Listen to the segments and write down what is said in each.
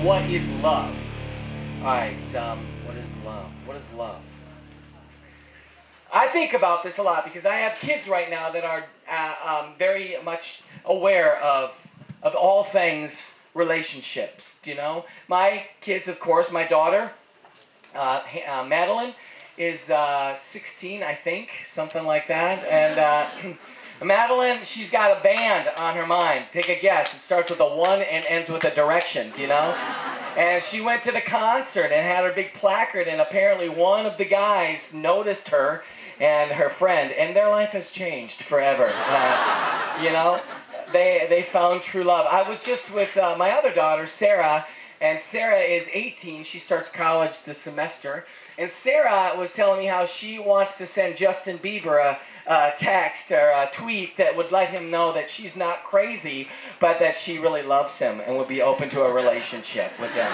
what is love? All right, what is love? What is love? I think about this a lot because I have kids right now that are very much aware of all things relationships, do you know? My kids, of course, my daughter, Madeline, is 16, I think, something like that. And Madeline, she's got a band on her mind. Take a guess. It starts with a 1 and ends with a direction, do you know? And she went to the concert and had her big placard, and apparently one of the guys noticed her and her friend, and their life has changed forever. You know, they found true love. I was just with my other daughter, Sarah, and Sarah is 18. She starts college this semester. And Sarah was telling me how she wants to send Justin Bieber a text or a tweet that would let him know that she's not crazy, but that she really loves him and would be open to a relationship with him.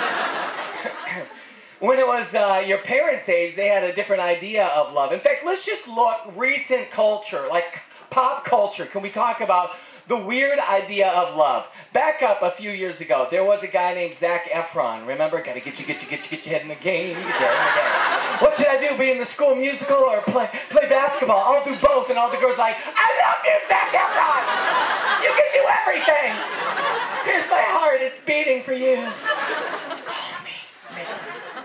When it was your parents' age, they had a different idea of love. In fact, let's just look recent culture, like pop culture. Can we talk about the weird idea of love? Back up a few years ago, there was a guy named Zac Efron. Remember? Gotta get your head in the game. You get your head in the game. What should I do? Be in the school musical or play basketball? I'll do both. And all the girls are like, I love you, Zac Efron! You can do everything! Here's my heart. It's beating for you. Call me.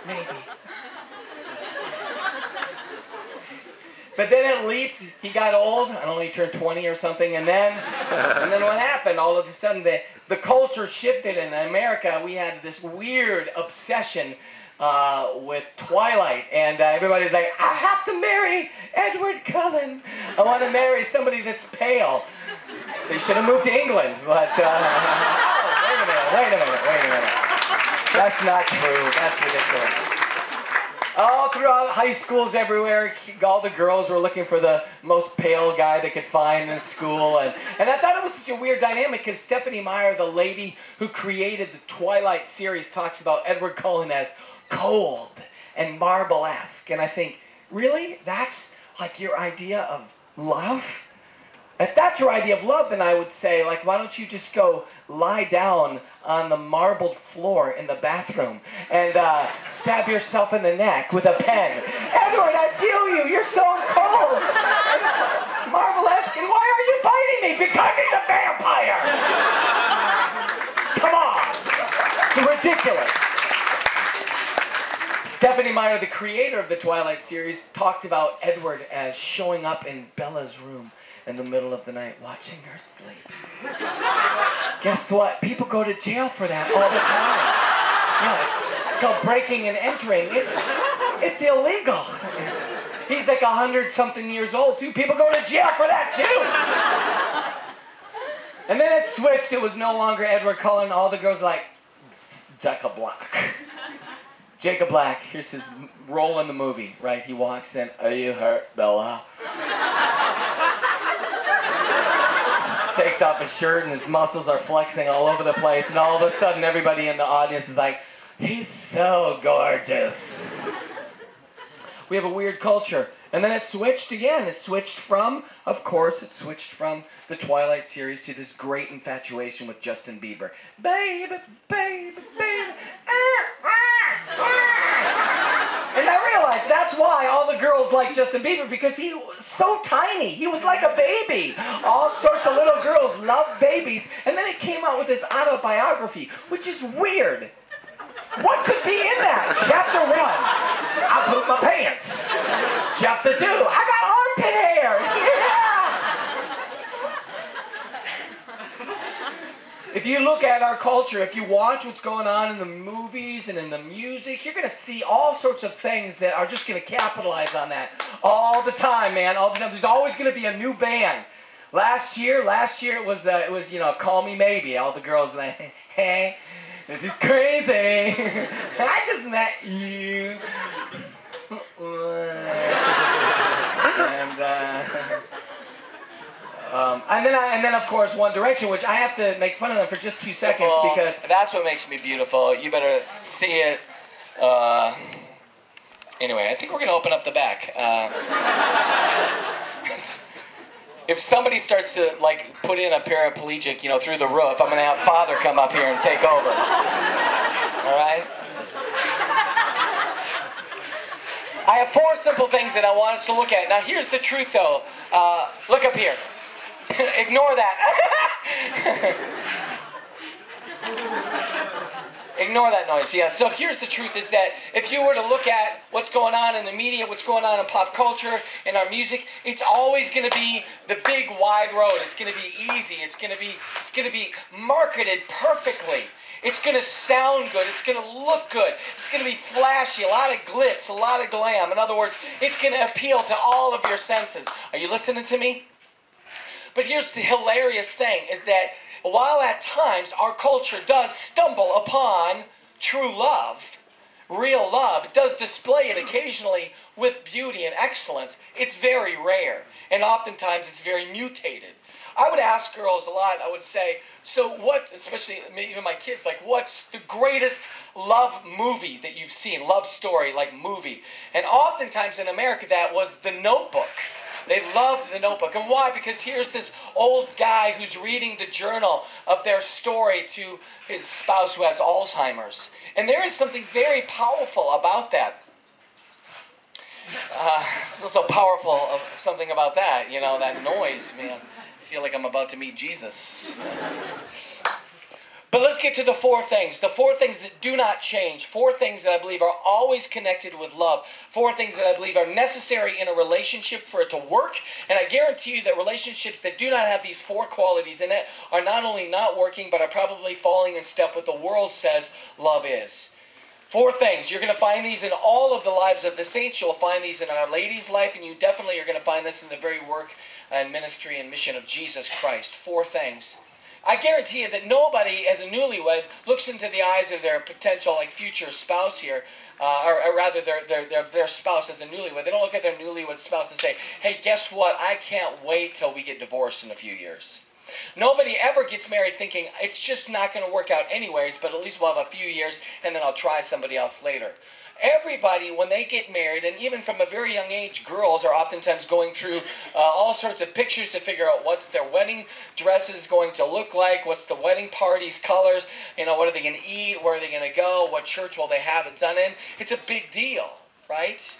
Maybe. But then it leaped. He got old. I don't know, he turned 20 or something. And then what happened? All of a sudden, the culture shifted. In America, we had this weird obsession with Twilight. And everybody's like, I have to marry Edward Cullen. I want to marry somebody that's pale. They should have moved to England. But, wait a minute. That's not true. That's ridiculous. All throughout high schools everywhere, all the girls were looking for the most pale guy they could find in school. And I thought it was such a weird dynamic because Stephanie Meyer, the lady who created the Twilight series, talks about Edward Cullen as cold and marble-esque. And I think, really? That's like your idea of love? If that's your idea of love, then I would say, like, why don't you just go lie down on the marbled floor in the bathroom and stab yourself in the neck with a pen? Edward, I feel you. You're so cold. And marble-esque. And why are you biting me? Because he's a vampire. Come on. It's ridiculous. Stephanie Meyer, the creator of the Twilight series, talked about Edward as showing up in Bella's room in the middle of the night, watching her sleep. Guess what? People go to jail for that all the time. Yeah, it's called breaking and entering. It's illegal. He's like 100-something years old, too. People go to jail for that, too. And then it switched. It was no longer Edward Cullen. All the girls were like, Jacob Black. Jacob Black, here's his role in the movie, right? He walks in, are you hurt, Bella? Takes off his shirt and his muscles are flexing all over the place, and all of a sudden everybody in the audience is like, he's so gorgeous. We have a weird culture. And then it switched again. It switched from the Twilight series to this great infatuation with Justin Bieber. Baby, baby, baby. And I realized that's why all the girls like Justin Bieber, because he was so tiny. He was like a baby. All sorts of little girls love babies. And then he came out with his autobiography, which is weird. What could be in that? Chapter 1, I pooped my pants. Chapter 2, I got armpit hair. Yeah! If you look at our culture, if you watch what's going on in the movies and in the music, you're going to see all sorts of things that are just going to capitalize on that all the time, man. All the time. There's always going to be a new band. Last year it was Call Me Maybe. All the girls were like, hey. This is crazy. I just met you. And then of course One Direction, which I have to make fun of them for just 2 seconds because that's what makes me beautiful. You better see it. Anyway, I think we're gonna open up the back. If somebody starts to, like, put in a paraplegic, through the roof, I'm going to have Father come up here and take over. All right? I have 4 simple things that I want us to look at. Now, here's the truth, though. Look up here. Ignore that. Ignore that noise. Yeah, so here's the truth is that if you were to look at what's going on in the media, what's going on in pop culture, in our music, it's always going to be the big wide road. It's going to be easy. It's going to be marketed perfectly. It's going to sound good. It's going to look good. It's going to be flashy, a lot of glitz, a lot of glam. In other words, it's going to appeal to all of your senses. Are you listening to me? But here's the hilarious thing is that while at times our culture does stumble upon true love, real love, it does display it occasionally with beauty and excellence, it's very rare. And oftentimes it's very mutated. I would ask girls a lot, I would say, so what, especially even my kids, like what's the greatest love movie that you've seen, love story, like movie? And oftentimes in America that was The Notebook. They loved The Notebook. And why? Because here's this old guy who's reading the journal of their story to his spouse who has Alzheimer's. And there is something very powerful about that. There's so powerful of something about that, you know, that noise, man. I feel like I'm about to meet Jesus. But let's get to the 4 things. The 4 things that do not change. 4 things that I believe are always connected with love. 4 things that I believe are necessary in a relationship for it to work. And I guarantee you that relationships that do not have these 4 qualities in it are not only not working, but are probably falling in step with what the world says love is. 4 things. You're going to find these in all of the lives of the saints. You'll find these in Our Lady's life. And you definitely are going to find this in the very work and ministry and mission of Jesus Christ. 4 things. I guarantee you that nobody, as a newlywed, looks into the eyes of their potential, like, future spouse here, or rather their spouse as a newlywed. They don't look at their newlywed spouse and say, hey, guess what? I can't wait till we get divorced in a few years. Nobody ever gets married thinking, it's just not going to work out anyways, but at least we'll have a few years, and then I'll try somebody else later. Everybody, when they get married, and even from a very young age, girls are oftentimes going through all sorts of pictures to figure out what's their wedding dresses going to look like, what's the wedding party's colors, you know, what are they going to eat, where are they going to go, what church will they have it done in. It's a big deal, right?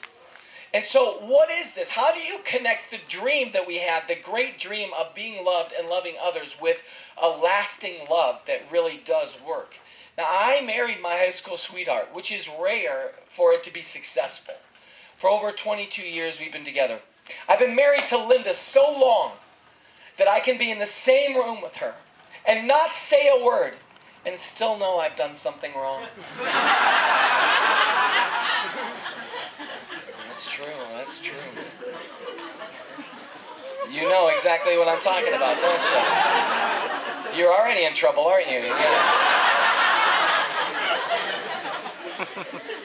And so what is this? How do you connect the dream that we have, the great dream of being loved and loving others, with a lasting love that really does work? Now, I married my high school sweetheart, which is rare for it to be successful. For over 22 years, we've been together. I've been married to Linda so long that I can be in the same room with her and not say a word and still know I've done something wrong. That's true, that's true. You know exactly what I'm talking about, don't you? You're already in trouble, aren't you? Yeah.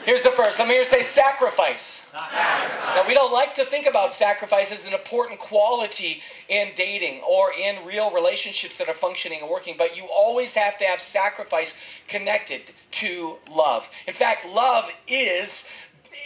Here's the first. Let me hear say sacrifice. Now, we don't like to think about sacrifice as an important quality in dating or in real relationships that are functioning and working, but you always have to have sacrifice connected to love. In fact, love is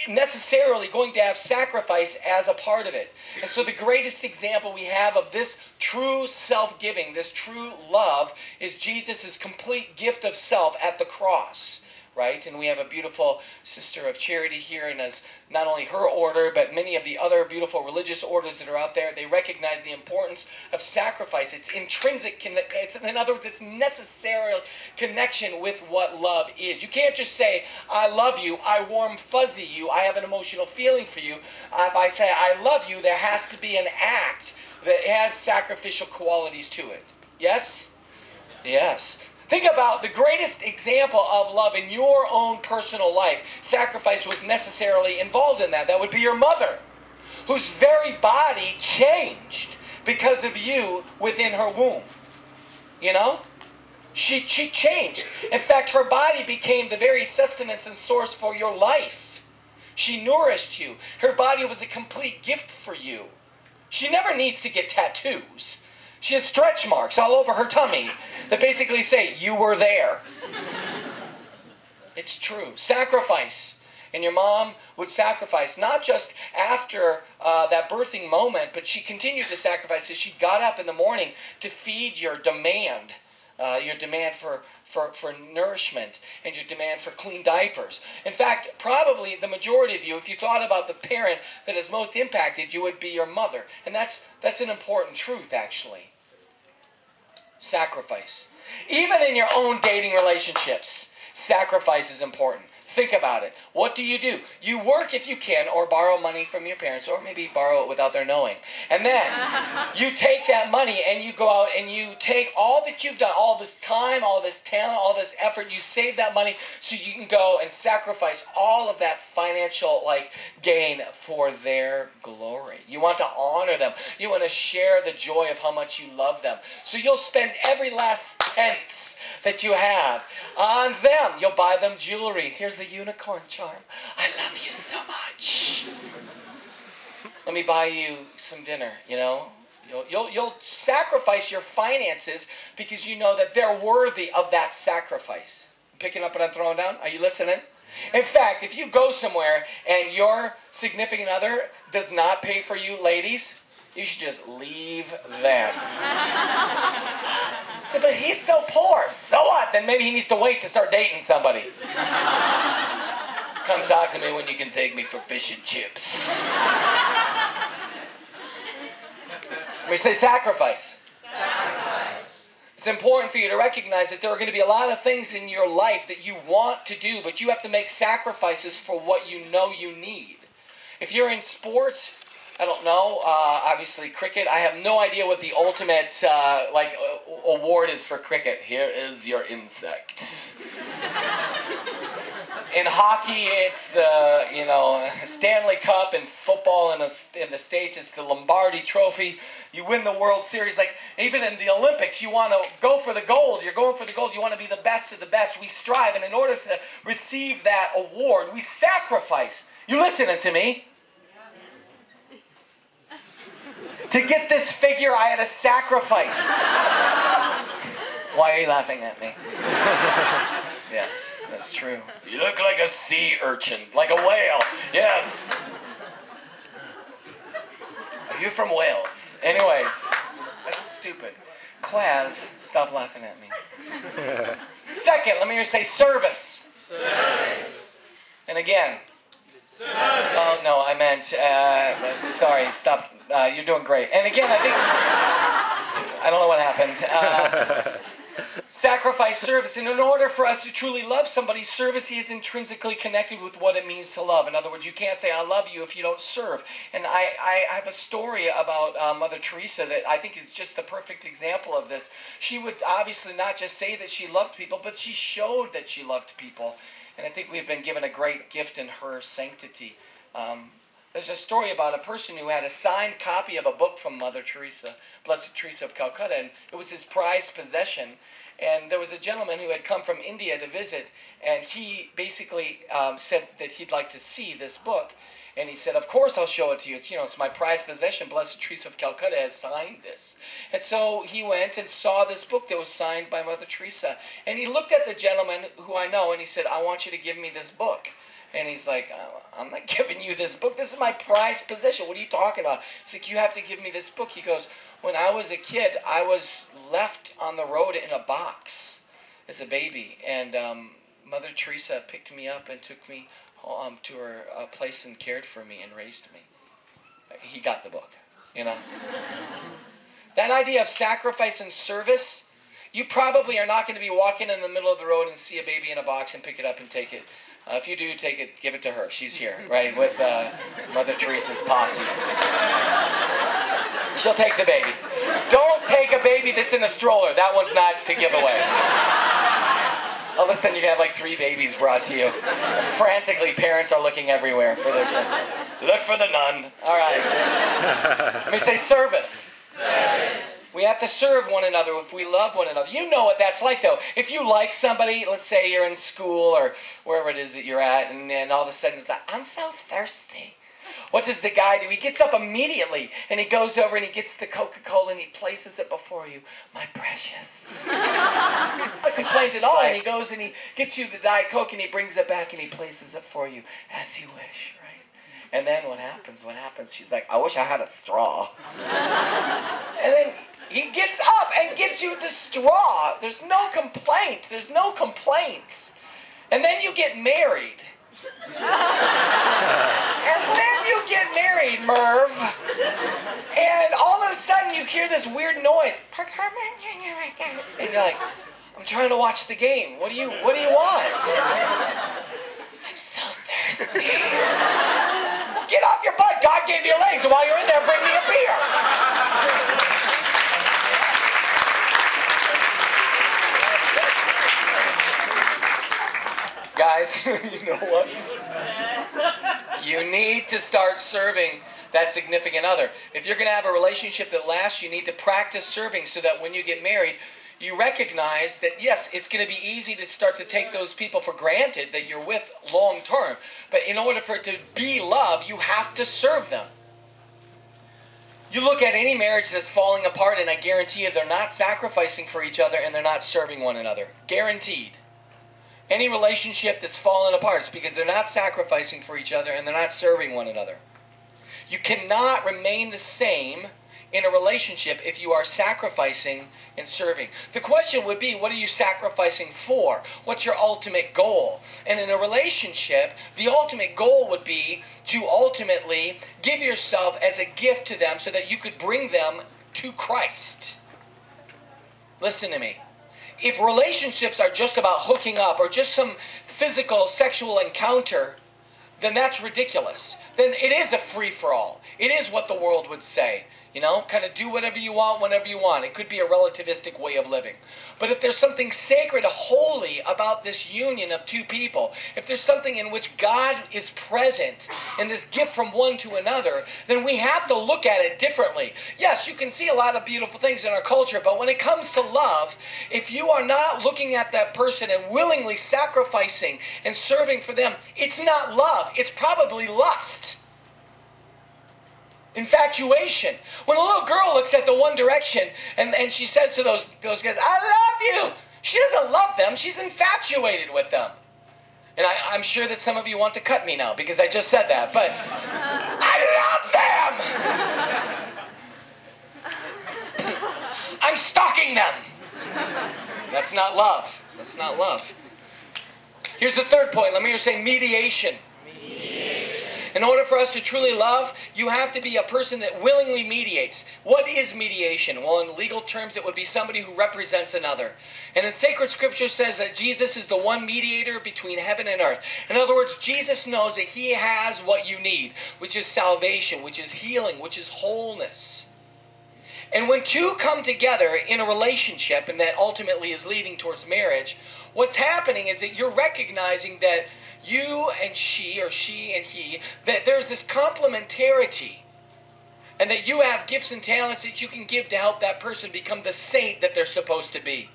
necessarily going to have sacrifice as a part of it. And so the greatest example we have of this true self-giving, this true love, is Jesus' complete gift of self at the cross. Right? And we have a beautiful sister of charity here, and as not only her order, but many of the other beautiful religious orders that are out there, they recognize the importance of sacrifice. It's intrinsic, in other words, it's necessary connection with what love is. You can't just say, I love you, I warm fuzzy you, I have an emotional feeling for you. If I say I love you, there has to be an act that has sacrificial qualities to it. Yes? Yes. Think about the greatest example of love in your own personal life. Sacrifice was necessarily involved in that. That would be your mother, whose very body changed because of you within her womb. You know? She changed. In fact, her body became the very sustenance and source for your life. She nourished you. Her body was a complete gift for you. She never needs to get tattoos. She has stretch marks all over her tummy that basically say, you were there. It's true. Sacrifice. And your mom would sacrifice, not just after that birthing moment, but she continued to sacrifice as she got up in the morning to feed your demand your demand for nourishment, and your demand for clean diapers. In fact, probably the majority of you, if you thought about the parent that has most impacted you, would be your mother. And that's an important truth, actually. Sacrifice. Even in your own dating relationships, sacrifice is important. Think about it. What do? You work if you can, or borrow money from your parents, or maybe borrow it without their knowing. And then you take that money and you go out and you take all that you've done, all this time, all this talent, all this effort, you save that money so you can go and sacrifice all of that financial gain for their glory. You want to honor them. You want to share the joy of how much you love them. So you'll spend every last pence that you have on them. You'll buy them jewelry. Here's the unicorn charm. I love you so much. Let me buy you some dinner, You'll sacrifice your finances because you know that they're worthy of that sacrifice. Picking up what I'm throwing down? Are you listening? In fact, if you go somewhere and your significant other does not pay for you, ladies, you should just leave them. So, but he's so poor. So what? Then maybe he needs to wait to start dating somebody. Come talk to me when you can take me for fish and chips. Let me say sacrifice. Sacrifice. It's important for you to recognize that there are going to be a lot of things in your life that you want to do, but you have to make sacrifices for what you know you need. If you're in sports, I don't know, obviously cricket. I have no idea what the ultimate award is for cricket. Here is your insect. In hockey, it's the Stanley Cup. In football, in the States, it's the Lombardi Trophy. You win the World Series. Even in the Olympics, you want to go for the gold. You're going for the gold. You want to be the best of the best. We strive, and in order to receive that award, we sacrifice. You listening to me? To get this figure, I had to sacrifice. Why are you laughing at me? Yes, that's true. You look like a sea urchin, like a whale. Yes. Are you from Wales? Anyways, that's stupid. Class, stop laughing at me. Second, let me hear you say service. Service. And again. Service. Oh, no, I meant, sorry, stop. You're doing great. And again, I think, I don't know what happened. Sacrifice, service. And in order for us to truly love somebody, service is intrinsically connected with what it means to love. In other words, you can't say, I love you if you don't serve. And I have a story about Mother Teresa that I think is just the perfect example of this. She would obviously not just say that she loved people, but she showed that she loved people. And I think we've been given a great gift in her sanctity. There's a story about a person who had a signed copy of a book from Mother Teresa, Blessed Teresa of Calcutta, and it was his prized possession. And there was a gentleman who had come from India to visit, and he basically said that he'd like to see this book. And he said, of course I'll show it to you. It's my prized possession. Blessed Teresa of Calcutta has signed this. And so he went and saw this book that was signed by Mother Teresa. And he looked at the gentleman who I know, and he said, I want you to give me this book. And he's like, I'm not giving you this book. This is my prized possession. What are you talking about? He's like, you have to give me this book. He goes, when I was a kid, I was left on the road in a box as a baby. And Mother Teresa picked me up and took me to her place and cared for me and raised me. He got the book, That idea of sacrifice and service, you probably are not going to be walking in the middle of the road and see a baby in a box and pick it up and take it. If you do, take it, give it to her. She's here, right, with Mother Teresa's posse. She'll take the baby. Don't take a baby that's in a stroller. That one's not to give away. All of a sudden, you can have like 3 babies brought to you. Frantically, parents are looking everywhere for their children. Look for the nun. All right. Let me say service. Service. We have to serve one another if we love one another. You know what that's like, though. If you like somebody, let's say you're in school or wherever it is that you're at, and then all of a sudden it's like, I'm so thirsty. What does the guy do? He gets up immediately, and he goes over and he gets the Coca-Cola and he places it before you. My precious. Not complains at all, and he goes and he gets you the Diet Coke and he brings it back and he places it for you as you wish, right? And then what happens? She's like, I wish I had a straw. And then He gets up and gets you the straw. There's no complaints. There's no complaints. And then you get married. And then you get married, Merv. And all of a sudden you hear this weird noise. And you're like, I'm trying to watch the game. What do you want? I'm so thirsty. Well, get off your butt. God gave you legs. And while you're in there, bring me a beer. Guys, you know what? You need to start serving that significant other. If you're going to have a relationship that lasts, you need to practice serving so that when you get married, you recognize that, yes, it's going to be easy to start to take those people for granted that you're with long term. But in order for it to be love, you have to serve them. You look at any marriage that's falling apart, and I guarantee you they're not sacrificing for each other and they're not serving one another. Guaranteed. Any relationship that's fallen apart is because they're not sacrificing for each other and they're not serving one another. You cannot remain the same in a relationship if you are sacrificing and serving. The question would be, what are you sacrificing for? What's your ultimate goal? And in a relationship, the ultimate goal would be to ultimately give yourself as a gift to them so that you could bring them to Christ. Listen to me. If relationships are just about hooking up or just some physical sexual encounter, then that's ridiculous. Then it is a free-for-all. It is what the world would say. You know, kind of do whatever you want whenever you want. It could be a relativistic way of living. But if there's something sacred, holy about this union of two people, if there's something in which God is present in this gift from one to another, then we have to look at it differently. Yes, you can see a lot of beautiful things in our culture, but when it comes to love, if you are not looking at that person and willingly sacrificing and serving for them, it's not love. It's probably lust. Infatuation. When a little girl looks at the One Direction and she says to those guys, I love you. She doesn't love them. She's infatuated with them. And I'm sure that some of you want to cut me now because I just said that. But I love them. I'm stalking them. That's not love. That's not love. Here's the third point. Let me hear you say mediation. In order for us to truly love, you have to be a person that willingly mediates. What is mediation? Well, in legal terms, it would be somebody who represents another. And in sacred scripture says that Jesus is the one mediator between heaven and earth. In other words, Jesus knows that he has what you need, which is salvation, which is healing, which is wholeness. And when two come together in a relationship, and that ultimately is leading towards marriage, what's happening is that you're recognizing that you and she, or she and he, that there's this complementarity, and that you have gifts and talents that you can give to help that person become the saint that they're supposed to be.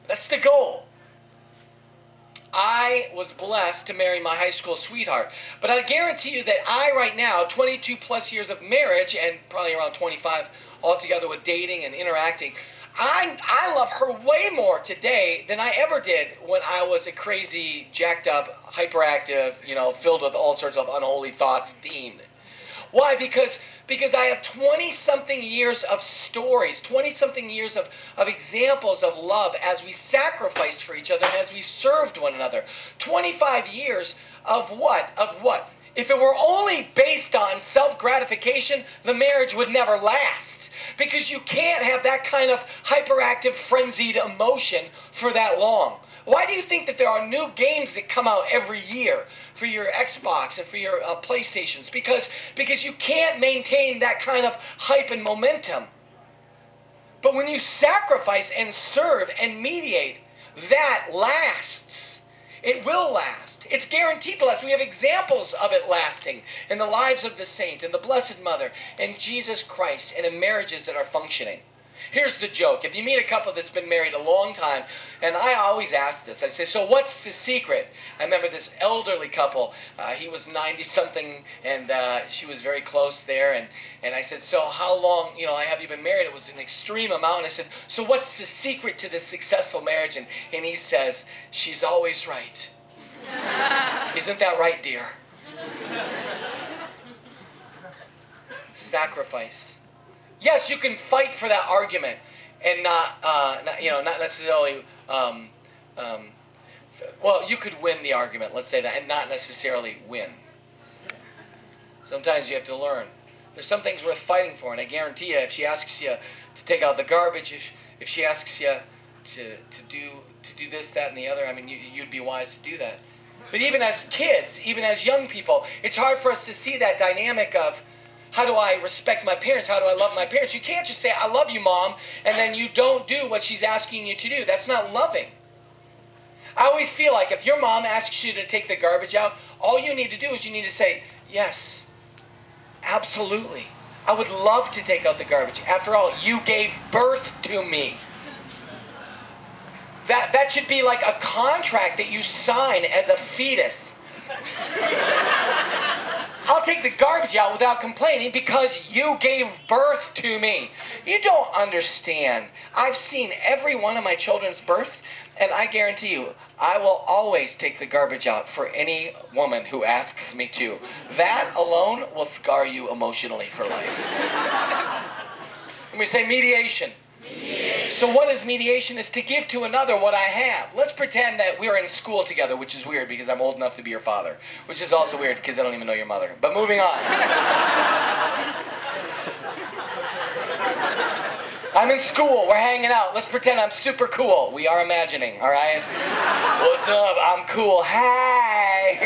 That's the goal. I was blessed to marry my high school sweetheart, but I guarantee you that I right now, 22 plus years of marriage and probably around 25 altogether with dating and interacting, I love her way more today than I ever did when I was a crazy, jacked up, hyperactive, filled with all sorts of unholy thoughts teen. Why? Because I have 20-something years of stories, 20-something years of examples of love as we sacrificed for each other and as we served one another. 25 years of what? Of what? If it were only based on self-gratification, the marriage would never last. Because you can't have that kind of hyperactive, frenzied emotion for that long. Why do you think that there are new games that come out every year for your Xbox and for your PlayStations? Because you can't maintain that kind of hype and momentum. But when you sacrifice and serve and mediate, that lasts. It will last. It's guaranteed to last. We have examples of it lasting in the lives of the saint, and the Blessed Mother, and Jesus Christ, and in marriages that are functioning. Here's the joke. If you meet a couple that's been married a long time, and I always ask this, I say, so what's the secret? I remember this elderly couple, he was 90-something, and she was very close there, and I said, so how long, have you been married? It was an extreme amount. And I said, so what's the secret to this successful marriage? And he says, she's always right. Isn't that right, dear? Sacrifice. Yes, you can fight for that argument and not necessarily. Well, you could win the argument. Let's say that, and not necessarily win. Sometimes you have to learn. There's some things worth fighting for, and I guarantee you, if she asks you to take out the garbage, if she asks you to do this, that, and the other, I mean, you'd be wise to do that. But even as kids, even as young people, it's hard for us to see that dynamic of how do I respect my parents? How do I love my parents? You can't just say, I love you, Mom, and then you don't do what she's asking you to do. That's not loving. I always feel like if your mom asks you to take the garbage out, all you need to do is you need to say, yes, absolutely. I would love to take out the garbage. After all, you gave birth to me. That should be like a contract that you sign as a fetus. I'll take the garbage out without complaining because you gave birth to me. You don't understand. I've seen every one of my children's birth, and I guarantee you, I will always take the garbage out for any woman who asks me to. That alone will scar you emotionally for life. And we say mediation. So what is mediation? Is to give to another what I have. Let's pretend that we're in school together, which is weird because I'm old enough to be your father, which is also weird because I don't even know your mother. But moving on. I'm in school. We're hanging out. Let's pretend I'm super cool. We are imagining, all right? What's up? I'm cool. Hi.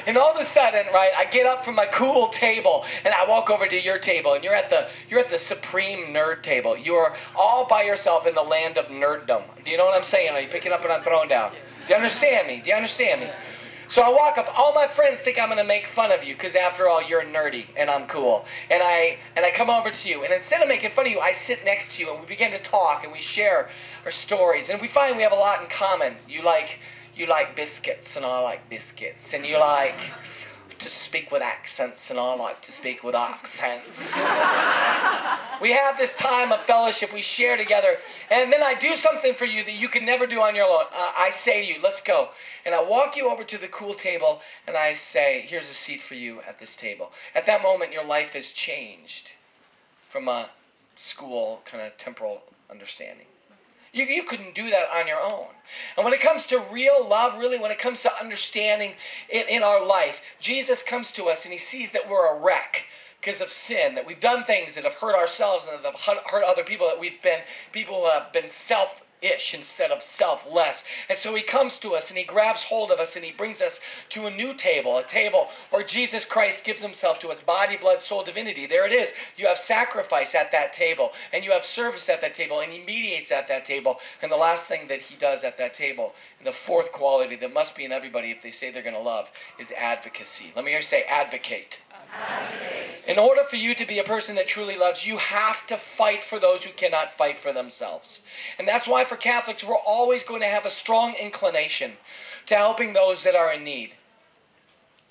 And all of a sudden, right, I get up from my cool table and I walk over to your table, and you're at the supreme nerd table. You are all by yourself in the land of nerddom. Do you know what I'm saying? Are you picking up what I'm throwing down? Do you understand me? Do you understand me? So I walk up. All my friends think I'm going to make fun of you because, after all, you're nerdy and I'm cool. And I come over to you, and instead of making fun of you, I sit next to you and we begin to talk and we share our stories, and we find we have a lot in common. You like biscuits and I like biscuits, and you like to speak with accents and I like to speak with accents. We have this time of fellowship we share together, and then I do something for you that you can never do on your own. I say to you, let's go. And I walk you over to the cool table and I say, here's a seat for you at this table. At that moment, your life has changed from a school kind of temporal understanding. You couldn't do that on your own. And when it comes to real love, really, when it comes to understanding in our life, Jesus comes to us and he sees that we're a wreck because of sin, that we've done things that have hurt ourselves and that have hurt other people, that we've been people who have been selfish instead of selfless. And so he comes to us and he grabs hold of us and he brings us to a new table, a table where Jesus Christ gives himself to us, body, blood, soul, divinity. There it is. You have sacrifice at that table, and you have service at that table, and he mediates at that table. And the last thing that he does at that table, and the fourth quality that must be in everybody if they say they're going to love, is advocacy. Let me hear you say advocate. In order for you to be a person that truly loves, you have to fight for those who cannot fight for themselves. And that's why for Catholics, we're always going to have a strong inclination to helping those that are in need.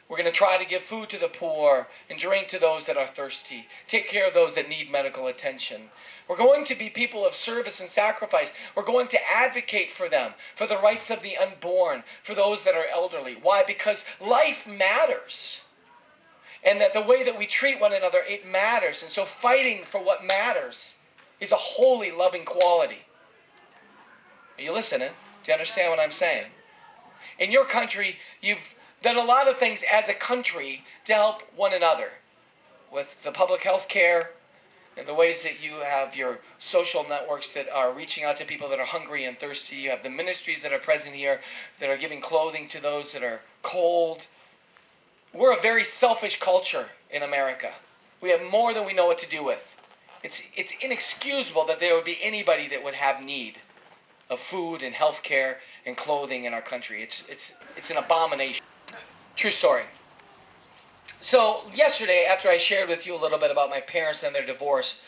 We're going to try to give food to the poor and drink to those that are thirsty. Take care of those that need medical attention. We're going to be people of service and sacrifice. We're going to advocate for them, for the rights of the unborn, for those that are elderly. Why? Because life matters. And that the way that we treat one another, it matters. And so fighting for what matters is a holy, loving quality. Are you listening? Do you understand what I'm saying? In your country, you've done a lot of things as a country to help one another. With the public health care and the ways that you have your social networks that are reaching out to people that are hungry and thirsty. You have the ministries that are present here that are giving clothing to those that are cold. We're a very selfish culture in America. We have more than we know what to do with. It's inexcusable that there would be anybody that would have need of food and health care and clothing in our country. It's an abomination. True story. So yesterday, after I shared with you a little bit about my parents and their divorce,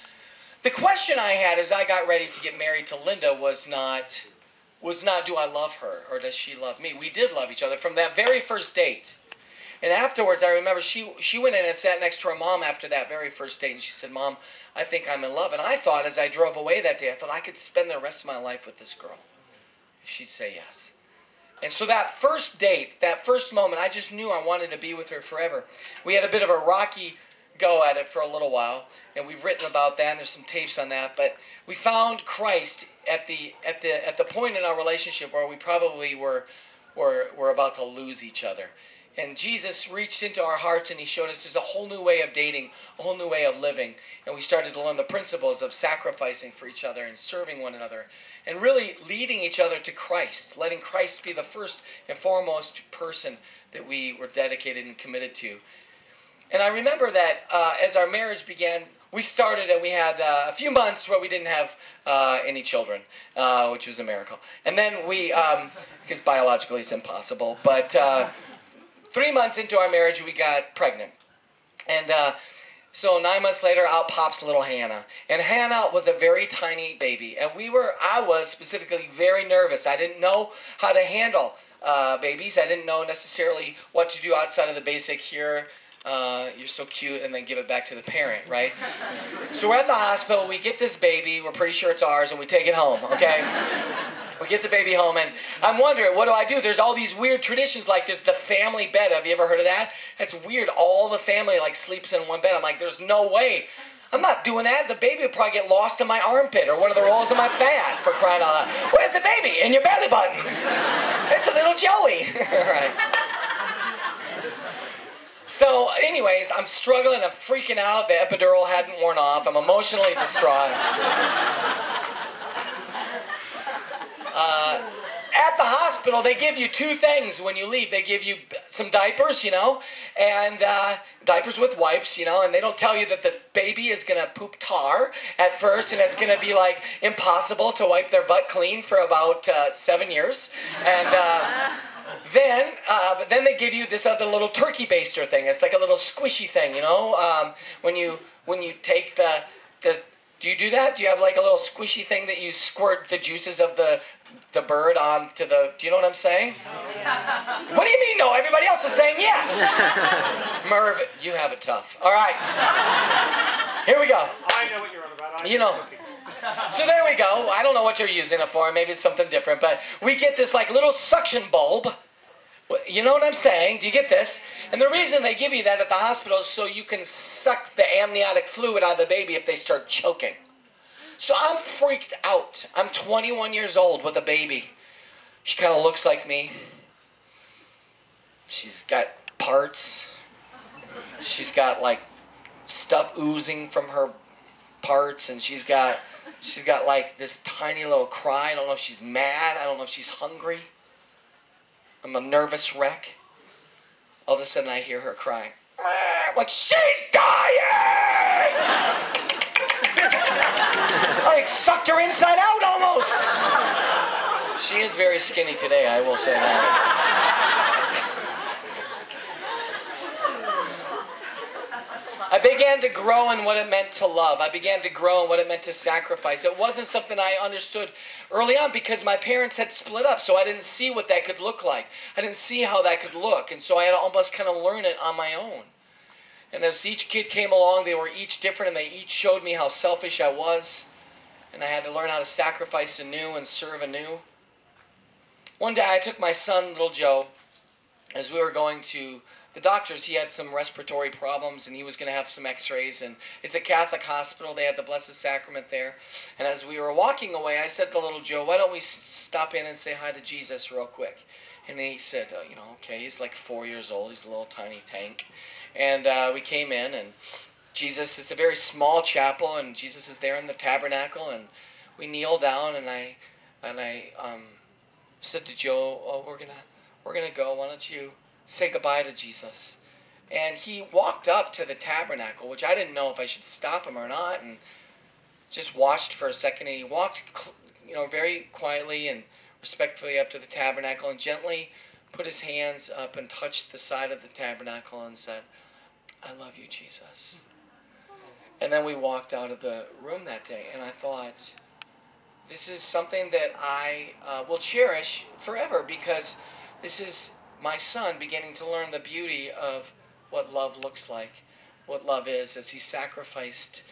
the question I had as I got ready to get married to Linda was not do I love her or does she love me? We did love each other from that very first date. And afterwards, I remember she went in and sat next to her mom after that very first date, and she said, Mom, I think I'm in love. And I thought, as I drove away that day, I thought I could spend the rest of my life with this girl if she'd say yes. And so that first date, that first moment, I just knew I wanted to be with her forever. We had a bit of a rocky go at it for a little while, and we've written about that, and there's some tapes on that. But we found Christ at the point in our relationship where we probably were about to lose each other. And Jesus reached into our hearts and he showed us there's a whole new way of dating, a whole new way of living. And we started to learn the principles of sacrificing for each other and serving one another and really leading each other to Christ, letting Christ be the first and foremost person that we were dedicated and committed to. And I remember that as our marriage began, we started and we had a few months where we didn't have any children, which was a miracle. And then we, because biologically it's impossible, but 3 months into our marriage we got pregnant. And so 9 months later out pops little Hannah. And Hannah was a very tiny baby. And I was specifically very nervous. I didn't know how to handle babies. I didn't know necessarily what to do outside of the basic here. You're so cute, and then give it back to the parent, right? So we're at the hospital, we get this baby, we're pretty sure it's ours, and we take it home, okay? We get the baby home, and I'm wondering, what do? There's all these weird traditions, like there's the family bed. Have you ever heard of that? That's weird. All the family, like, sleeps in one bed. I'm like, there's no way. I'm not doing that. The baby would probably get lost in my armpit or one of the rolls of my fat, for crying out loud. Where's the baby? In your belly button. It's a little Joey. Right. So, anyways, I'm struggling, I'm freaking out. The epidural hadn't worn off. I'm emotionally distraught. At the hospital, they give you 2 things when you leave. They give you some diapers, and diapers with wipes, and they don't tell you that the baby is going to poop tar at first, and it's going to be, like, impossible to wipe their butt clean for about 7 years. And but then they give you this other little turkey baster thing. It's like a little squishy thing, when you take the do you do that? Do you have like a little squishy thing that you squirt the juices of the bird onto the, do you know what I'm saying? What do you mean no? Everybody else is saying yes. Merv, you have it tough. All right. Here we go. I know what you're on about. So there we go. I don't know what you're using it for. Maybe it's something different. But we get this like little suction bulb. You know what I'm saying? Do you get this? And the reason they give you that at the hospital is so you can suck the amniotic fluid out of the baby if they start choking. So I'm freaked out. I'm 21 years old with a baby. She kind of looks like me. She's got parts. She's got like stuff oozing from her parts, and she's got like this tiny little cry. I don't know if she's mad. I don't know if she's hungry. I'm a nervous wreck. All of a sudden I hear her crying. I'm like, she's dying! I like sucked her inside out almost. She is very skinny today, I will say that. I began to grow in what it meant to love. I began to grow in what it meant to sacrifice. It wasn't something I understood early on because my parents had split up, so I didn't see what that could look like. I didn't see how that could look, and so I had to almost kind of learn it on my own. And as each kid came along, they were each different, and they each showed me how selfish I was, and I had to learn how to sacrifice anew and serve anew. One day I took my son, little Joe, as we were going to the doctors. He had some respiratory problems, and he was going to have some x-rays, and it's a Catholic hospital. They had the Blessed Sacrament there. And as we were walking away, I said to little Joe, why don't we stop in and say hi to Jesus real quick? And he said, okay. He's like 4 years old. He's a little tiny tank. And we came in, and Jesus, it's a very small chapel, and Jesus is there in the tabernacle, and we kneel down, and I said to Joe, oh, we're gonna go. Why don't you say goodbye to Jesus? And he walked up to the tabernacle, which I didn't know if I should stop him or not, and just watched for a second. And he walked, very quietly and respectfully up to the tabernacle and gently put his hands up and touched the side of the tabernacle and said, I love you, Jesus. And then we walked out of the room that day, and I thought, this is something that I will cherish forever, because this is my son beginning to learn the beauty of what love looks like, what love is, as he sacrificed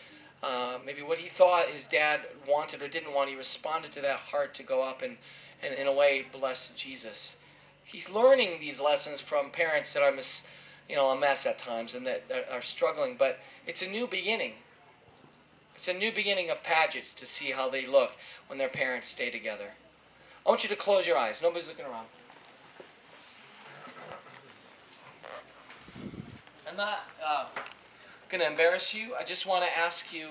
maybe what he thought his dad wanted or didn't want. He responded to that heart to go up and in a way bless Jesus. He's learning these lessons from parents that are a mess at times and that are struggling, but it's a new beginning. It's a new beginning of Padgetts to see how they look when their parents stay together. I want you to close your eyes. Nobody's looking around. I'm not going to embarrass you. I just want to ask you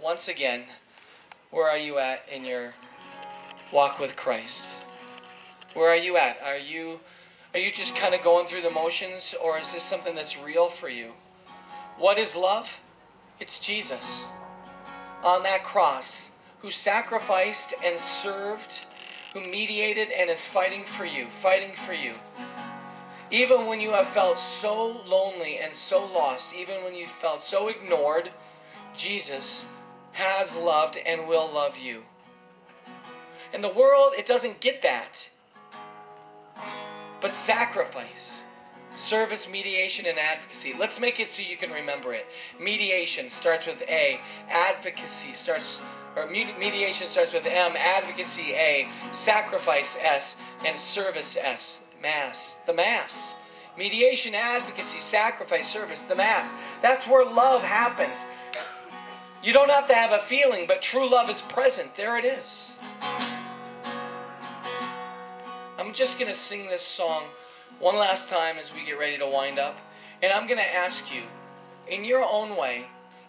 once again, where are you at in your walk with Christ? Where are you at? Are you just kind of going through the motions, or is this something that's real for you? What is love? It's Jesus on that cross, who sacrificed and served, who mediated and is fighting for you. Even when you have felt so lonely and so lost, even when you felt so ignored, Jesus has loved and will love you. In the world, it doesn't get that. But sacrifice, service, mediation, and advocacy. Let's make it so you can remember it. Mediation starts with A. Advocacy mediation starts with M. Advocacy A. Sacrifice S. And service S. Mass. The Mass. Mediation, advocacy, sacrifice, service, the Mass. That's where love happens. You don't have to have a feeling, but true love is present. There it is. I'm just going to sing this song one last time as we get ready to wind up. And I'm going to ask you, in your own way,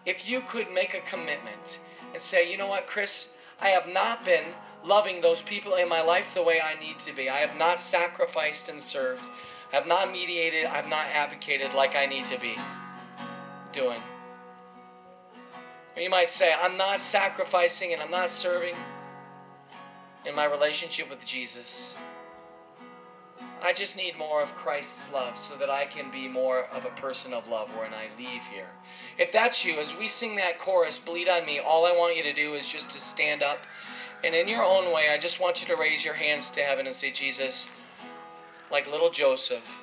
if you could make a commitment and say, you know what, Chris, I have not been loving those people in my life the way I need to be. I have not sacrificed and served. I have not mediated. I have not advocated like I need to be doing. Or you might say, I'm not sacrificing and I'm not serving in my relationship with Jesus. I just need more of Christ's love so that I can be more of a person of love when I leave here. If that's you, as we sing that chorus, Bleed on Me, all I want you to do is just to stand up. And in your own way, I just want you to raise your hands to heaven and say, Jesus, like little Joseph,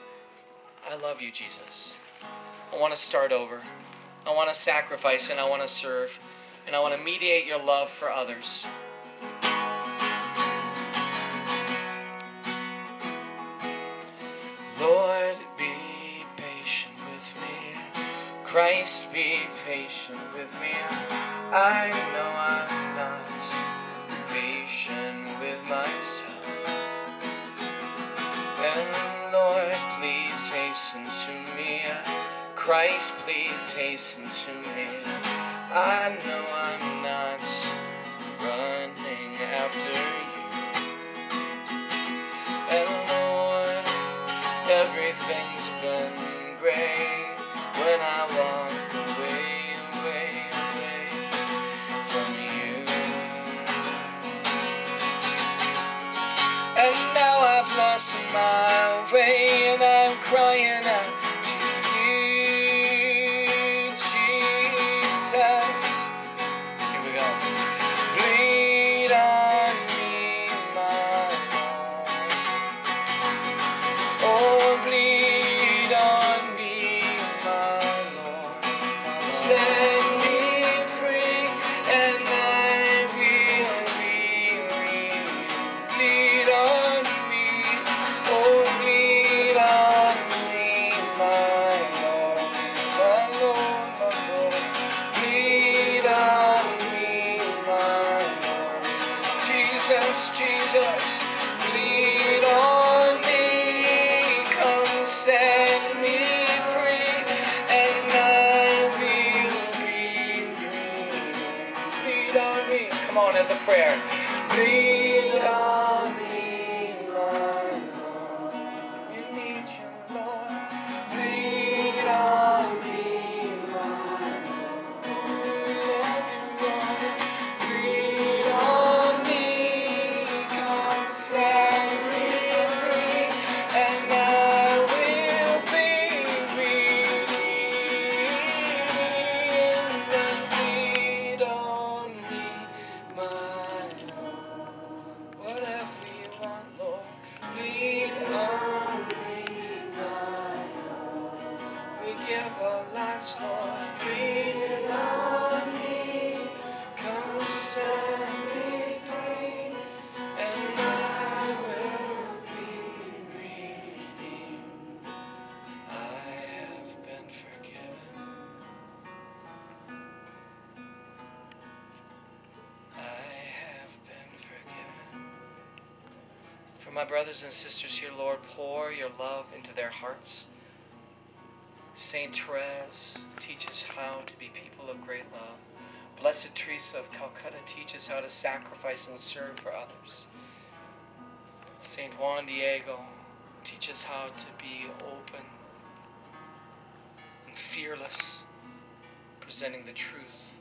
I love you, Jesus. I want to start over. I want to sacrifice and I want to serve. And I want to mediate your love for others. Lord, be patient with me. Christ, be patient with me. I know I'm not patient with myself. And Lord, please hasten to me. Christ, please hasten to me. I know I'm not running after you. And Lord, everything's been great when I walk away from you. And now I've lost my way and I'm crying out to you, Jesus. Here we go. Bleed on me, my Lord. Oh, bleed on me, my Lord. Set me free and I will be renewed. Bleed on me, oh, bleed on me, my Lord, my Lord, my Lord. Bleed on me, my Lord. Jesus, Jesus, bleed on me, come set me free, and I will be free. Bleed on me. Come on, as a prayer. Bleed on me, my Lord. We need you, Lord. Bleed on me, my Lord. We love you, Lord. Bleed on me, come set me free, and I will be redeemed. And bleed on me, my Lord. Whatever you want, Lord, bleed on me, my Lord. We give our lives, Lord, bleed on me, come set me free, and I will be redeemed. I have my brothers and sisters here, Lord, pour your love into their hearts. Saint Therese, teach us how to be people of great love. Blessed Teresa of Calcutta, teach us how to sacrifice and serve for others. Saint Juan Diego, teach us how to be open and fearless, presenting the truth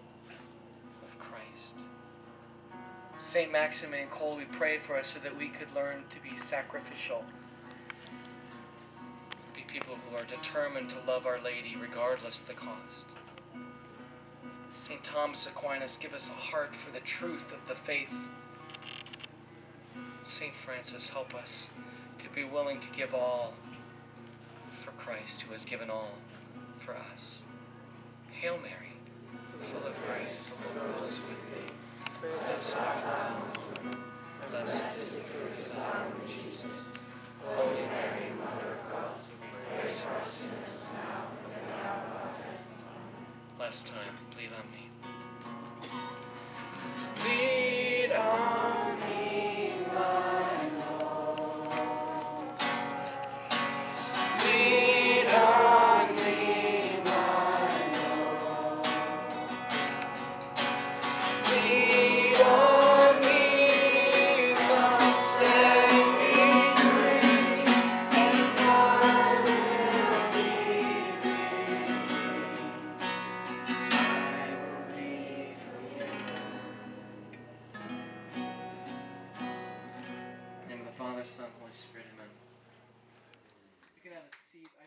of Christ. Saint Maximilian Cole, we pray for us so that we could learn to be sacrificial, be people who are determined to love Our Lady regardless of the cost. St. Thomas Aquinas, give us a heart for the truth of the faith. St. Francis, help us to be willing to give all for Christ, who has given all for us. Hail Mary, full of grace, the Lord is with thee. Blessed art thou among women, blessed is the fruit of thy womb, Jesus. Holy Mary, Mother of God, pray for us sinners now and at the hour of our death. Last time, bleed on me. Bleed on me, my Lord. Bleed on me, my Lord. Bleed on me, come set me free, and I will be Father, Son, Holy Spirit, amen. You can have a seat.